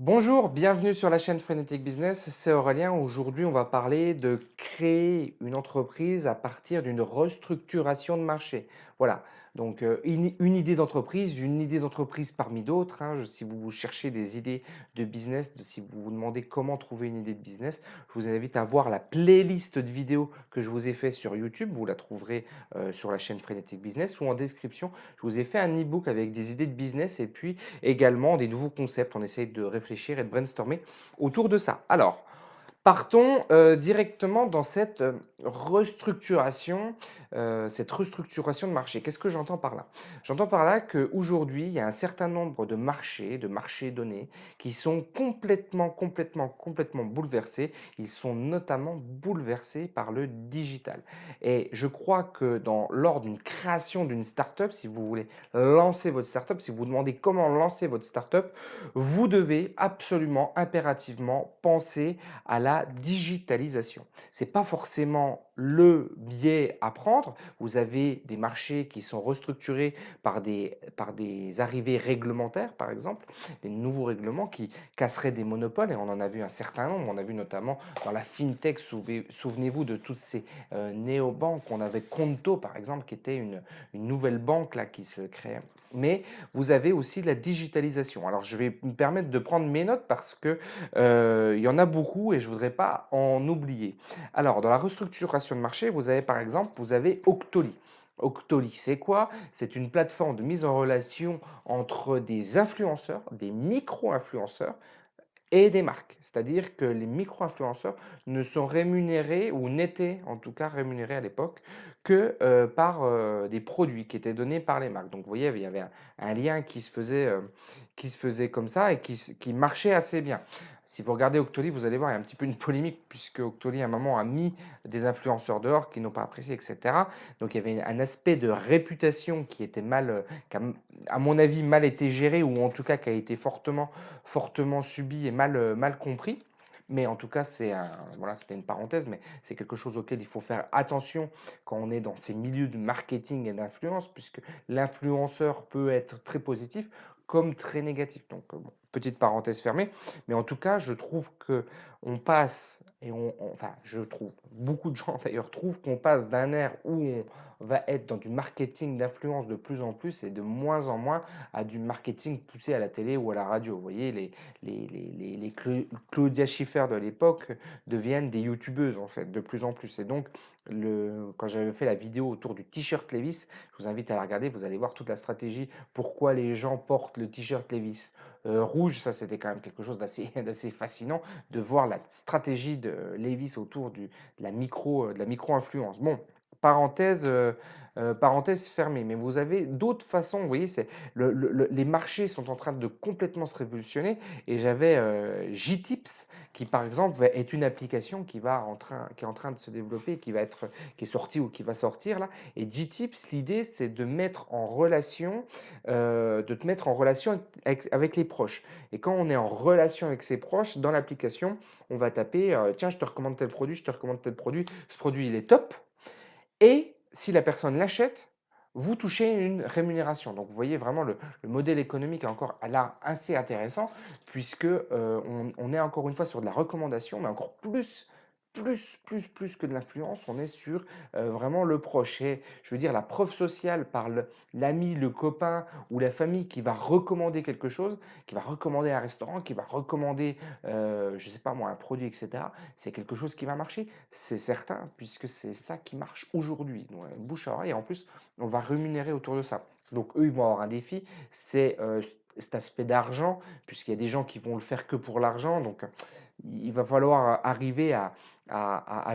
Bonjour, bienvenue sur la chaîne Frénétique Business, c'est Aurélien. Aujourd'hui, on va parler de créer une entreprise à partir d'une restructuration de marché. Voilà, donc une idée d'entreprise, parmi d'autres, hein. Si vous cherchez des idées de business, si vous vous demandez comment trouver une idée de business, je vous invite à voir la playlist de vidéos que je vous ai fait sur YouTube. Vous la trouverez sur la chaîne Frénétique Business ou en description. Je vous ai fait un e-book avec des idées de business et puis également des nouveaux concepts. On essaye de réfléchir et de brainstormer autour de ça. Alors, partons directement dans cette restructuration de marché. Qu'est-ce que j'entends par là? J'entends par là qu'aujourd'hui, il y a un certain nombre de marchés donnés, qui sont complètement bouleversés. Ils sont notamment bouleversés par le digital. Et je crois que lors d'une création d'une startup, si vous voulez lancer votre startup, si vous vous demandez comment lancer votre startup, vous devez absolument, impérativement penser à la digitalisation. Ce n'est pas forcément le biais à prendre. Vous avez des marchés qui sont restructurés par des arrivées réglementaires, par exemple, des nouveaux règlements qui casseraient des monopoles, et on en a vu un certain nombre. On a vu notamment dans la fintech, souvenez-vous de toutes ces néobanques. On avait Conto, par exemple, qui était une nouvelle banque là, qui se créait. Mais vous avez aussi la digitalisation. Alors, je vais me permettre de prendre mes notes parce que il y en a beaucoup et je ne voudrais pas en oublier. Alors, dans la restructuration de marché, vous avez par exemple, vous avez Octoly. Octoly, c'est quoi? C'est une plateforme de mise en relation entre des influenceurs, des micro-influenceurs et des marques. C'est-à-dire que les micro-influenceurs ne sont rémunérés ou n'étaient en tout cas rémunérés à l'époque que par des produits qui étaient donnés par les marques. Donc vous voyez, il y avait un lien qui se faisait comme ça et qui marchait assez bien. Si vous regardez Octoly, vous allez voir, il y a un petit peu une polémique puisque Octoly à un moment a mis des influenceurs dehors qui n'ont pas apprécié, etc. Donc il y avait un aspect de réputation qui était qui a, à mon avis, mal été géré ou en tout cas qui a été fortement subi et mal compris. Mais en tout cas, voilà, c'était une parenthèse, mais c'est quelque chose auquel il faut faire attention quand on est dans ces milieux de marketing et d'influence, puisque l'influenceur peut être très positif comme très négatif. Donc, bon, petite parenthèse fermée. Mais en tout cas, je trouve que on passe, enfin, je trouve, beaucoup de gens d'ailleurs trouvent qu'on passe d'un ère où on va être dans du marketing d'influence de plus en plus et de moins en moins à du marketing poussé à la télé ou à la radio. Vous voyez, Claudia Schiffer de l'époque deviennent des youtubeuses en fait, de plus en plus. Et donc, quand j'avais fait la vidéo autour du t-shirt Levi's, je vous invite à la regarder, vous allez voir toute la stratégie, pourquoi les gens portent le t-shirt Levi's rouge. Ça, c'était quand même quelque chose d'assez fascinant de voir la stratégie de Levi's autour de la micro-influence. Bon, parenthèse fermée. Mais vous avez d'autres façons, vous voyez, les marchés sont en train de complètement se révolutionner. Et j'avais JTips, qui par exemple est une application qui est en train de se développer, qui est sortie ou qui va sortir là. Et JTips, l'idée, c'est de te mettre en relation avec les proches. Et quand on est en relation avec ses proches, dans l'application, on va taper, tiens, je te recommande tel produit, je te recommande tel produit, ce produit, il est top. Et si la personne l'achète, vous touchez une rémunération. Donc vous voyez vraiment le modèle économique est encore là assez intéressant puisque on est encore une fois sur de la recommandation, mais encore plus que de l'influence, on est sur vraiment le proche. Et je veux dire, la preuve sociale par l'ami, le copain ou la famille qui va recommander quelque chose, qui va recommander un restaurant, qui va recommander, je ne sais pas moi, un produit, etc. C'est quelque chose qui va marcher. C'est certain, puisque c'est ça qui marche aujourd'hui. Donc, bouche à oreille, et en plus, on va rémunérer autour de ça. Donc, eux, ils vont avoir un défi, c'est cet aspect d'argent, puisqu'il y a des gens qui vont le faire que pour l'argent. Donc, il va falloir arriver à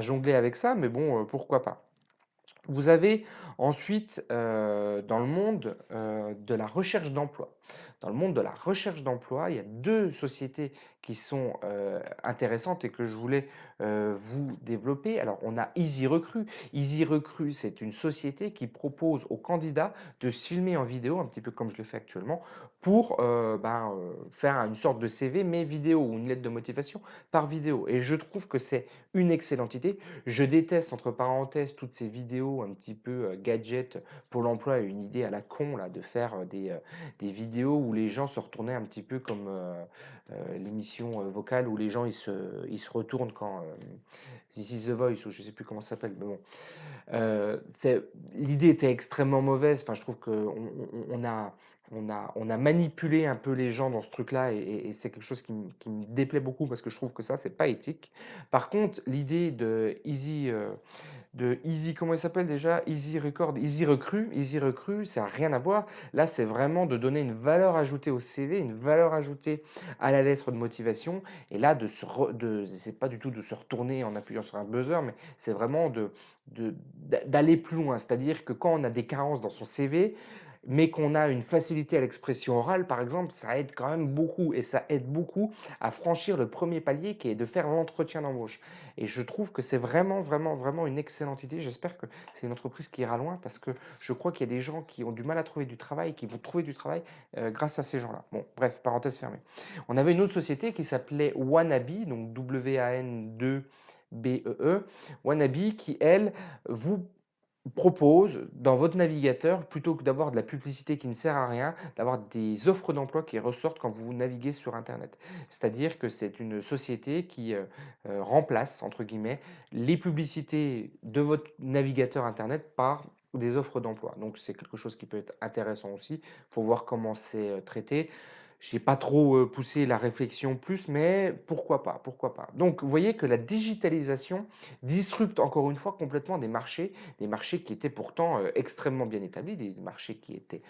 jongler avec ça, mais bon, pourquoi pas. Vous avez ensuite dans le monde de la recherche d'emploi. Dans le monde de la recherche d'emploi, il y a deux sociétés qui sont intéressantes et que je voulais vous développer. Alors, on a EasyRecruit. EasyRecruit, c'est une société qui propose aux candidats de se filmer en vidéo, un petit peu comme je le fais actuellement, pour faire une sorte de CV, mais vidéo ou une lettre de motivation par vidéo. Et je trouve que c'est une excellente idée. Je déteste, entre parenthèses, toutes ces vidéos vidéos un petit peu gadget. Pôle emploi a une idée à la con là, de faire des vidéos où les gens se retournaient un petit peu comme l'émission vocale où les gens ils se retournent quand This is the Voice ou je sais plus comment ça s'appelle. Mais bon, l'idée était extrêmement mauvaise. Enfin, je trouve qu'on a manipulé un peu les gens dans ce truc-là et c'est quelque chose qui me déplaît beaucoup parce que je trouve que ça, c'est pas éthique. Par contre, l'idée de Easy, comment il s'appelle déjà? Easy Record, Easy Recrue, ça n'a rien à voir. Là, c'est vraiment de donner une valeur ajoutée au CV, une valeur ajoutée à la lettre de motivation. Et là, c'est pas du tout de se retourner en appuyant sur un buzzer, mais c'est vraiment d'aller plus loin. C'est-à-dire que quand on a des carences dans son CV, mais qu'on a une facilité à l'expression orale, par exemple, ça aide quand même beaucoup et ça aide beaucoup à franchir le premier palier qui est de faire l'entretien d'embauche. Et je trouve que c'est vraiment, vraiment, vraiment une excellente idée. J'espère que c'est une entreprise qui ira loin parce que je crois qu'il y a des gens qui ont du mal à trouver du travail et qui vont trouver du travail grâce à ces gens-là. Bon, bref, parenthèse fermée. On avait une autre société qui s'appelait Wannabe, donc W-A-N-2-B-E-E, Wannabe, qui, elle, vous propose dans votre navigateur, plutôt que d'avoir de la publicité qui ne sert à rien, d'avoir des offres d'emploi qui ressortent quand vous naviguez sur Internet. C'est-à-dire que c'est une société qui remplace, entre guillemets, les publicités de votre navigateur Internet par des offres d'emploi. Donc c'est quelque chose qui peut être intéressant aussi. Il faut voir comment c'est traité. Je n'ai pas trop poussé la réflexion plus, mais pourquoi pas, pourquoi pas. Donc vous voyez que la digitalisation disrupte encore une fois complètement des marchés qui étaient pourtant extrêmement bien établis, des marchés qui étaient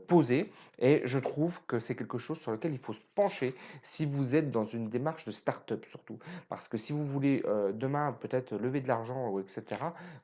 posés. Et je trouve que c'est quelque chose sur lequel il faut se pencher si vous êtes dans une démarche de start-up surtout. Parce que si vous voulez demain peut-être lever de l'argent, ou etc.,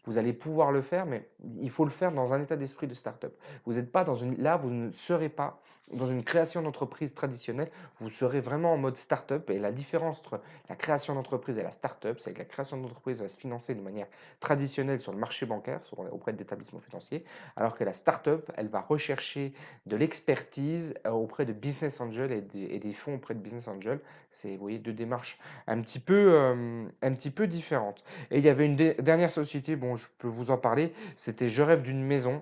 vous allez pouvoir le faire, mais il faut le faire dans un état d'esprit de start-up. Vous n'êtes pas dans une... Là, vous ne serez pas dans une création d'entreprise traditionnelle, vous serez vraiment en mode start-up. Et la différence entre la création d'entreprise et la start-up, c'est que la création d'entreprise va se financer de manière traditionnelle sur le marché bancaire, auprès d'établissements financiers, alors que la start-up, elle va rechercher de l'expertise auprès de business angels et des fonds auprès de business angels. C'est, vous voyez, deux démarches un petit peu différentes. Et il y avait une dernière société, bon, je peux vous en parler, c'était Je rêve d'une maison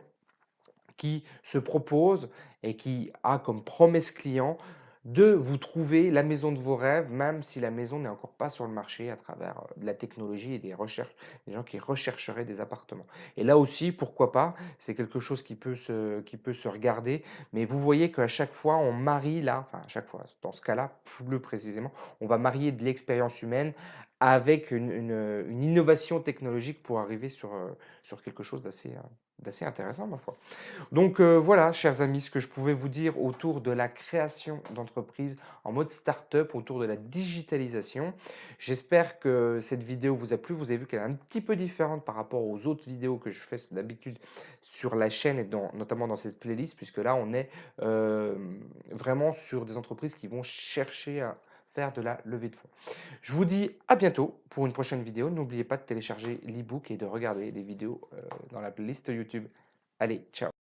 qui se propose et qui a comme promesse client de vous trouver la maison de vos rêves, même si la maison n'est encore pas sur le marché à travers de la technologie et des recherches, des gens qui rechercheraient des appartements. Et là aussi, pourquoi pas, c'est quelque chose qui peut se regarder, mais vous voyez qu'à chaque fois, on marie là, enfin à chaque fois, dans ce cas-là, plus précisément, on va marier de l'expérience humaine avec une innovation technologique pour arriver sur quelque chose d'assez intéressant, ma foi. Donc voilà, chers amis, ce que je pouvais vous dire autour de la création d'entreprise en mode start-up, autour de la digitalisation. J'espère que cette vidéo vous a plu. Vous avez vu qu'elle est un petit peu différente par rapport aux autres vidéos que je fais d'habitude sur la chaîne et notamment dans cette playlist, puisque là, on est euh, vraiment sur des entreprises qui vont chercher à faire de la levée de fonds. Je vous dis à bientôt pour une prochaine vidéo. N'oubliez pas de télécharger l'ebook et de regarder les vidéos dans la playlist YouTube. Allez, ciao!